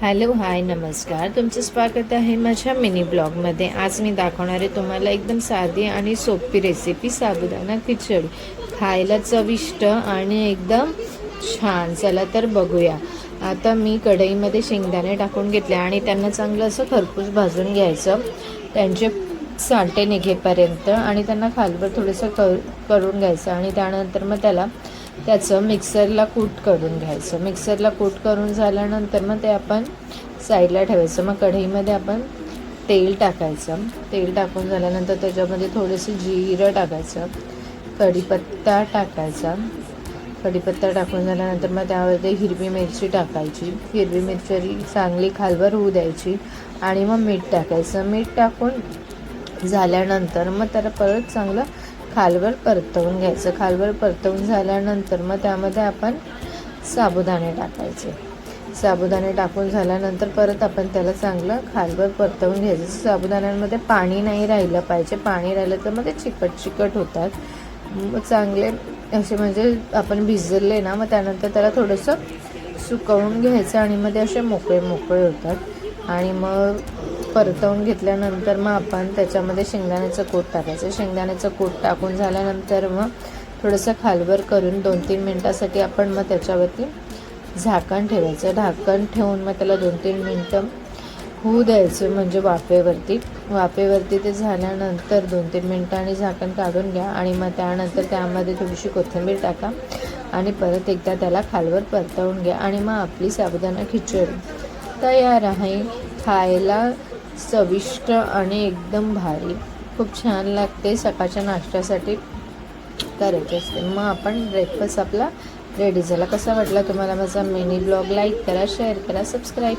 Hello hi नमस्कार, तुमचं स्वागत आहे माझ्या मिनी ब्लॉगमध्ये। आज मी दाखवणार आहे तुम्हाला एकदम साधी आणि सोपी रेसिपी साबुदाणा खिचडी, खायला चविष्ट आणि एकदम छान। चला तर बघूया। आता मी कढईमध्ये शेंगदाणे टाकून घेतले आणि त्यांना चांगलं असं खरपूस भाजून घ्यायचं, त्यांचे साटे निघेपर्यंत, आणि त्यांना खालवर थोडंसं करून घ्यायचं। आणि त्यानंतर मग त्याचं मिक्सरला कूट करून घ्यायचं। मिक्सरला कूट करून झाल्यानंतर मग ते आपण साईडला ठेवायचं। मग कढईमध्ये आपण तेल टाकायचं। तेल टाकून झाल्यानंतर त्याच्यामध्ये थोडंसं जिरं टाकायचं, कढीपत्ता टाकायचा। कढीपत्ता टाकून झाल्यानंतर मग त्यामध्ये हिरवी मिरची टाकायची। हिरवी मिरची चांगली खालवर होऊ द्यायची आणि मग मीठ टाकायचं। मीठ टाकून झाल्यानंतर मग त्याला परत चांगलं खालवर परतवून घ्यायचं। खालवर परतवून झाल्यानंतर मग त्यामध्ये आपण साबुदाणे टाकायचे। साबुदाणे टाकून झाल्यानंतर परत आपण त्याला चांगलं खालवर परतवून घ्यायचं। साबुदाण्यांमध्ये पाणी नाही राहिलं पाहिजे, पाणी राहिलं तर मग ते चिकट होतात। मग चांगले असे म्हणजे आपण भिजले ना, मग त्यानंतर त्याला थोडंसं सुकवून घ्यायचं आणि मग ते असे मोकळे होतात। आणि मग परतवून घेतल्यानंतर मग आपण त्याच्यामध्ये शेंगदाण्याचं कूट टाकायचं। शेंगदाण्याचं कूट टाकून झाल्यानंतर मग थोडंसं खालवर करून 2-3 मिनटासाठी आपण मग त्याच्यावरती झाकण ठेवायचं। झाकण ठेवून मग त्याला 2-3 मिनटं होऊ द्यायचं, म्हणजे वाफेवरती ते झाल्यानंतर 2-3 मिनटांनी झाकण काढून घ्या आणि मग त्यानंतर त्यामध्ये थोडीशी कोथिंबीर टाका आणि परत एकदा त्याला खालवर परतवून घ्या आणि मग आपली साबुदाणा खिचडी तयार आहे। खायला चविष्ट आणि एकदम भारी, खूप छान लागते। सकाळच्या नाश्त्यासाठी करायचे असते। मग आपण ब्रेकफास्ट आपला रेडी झाला। कसा वाटला तुम्हाला माझा मिनी ब्लॉग? लाईक करा, शेअर करा, सबस्क्राईब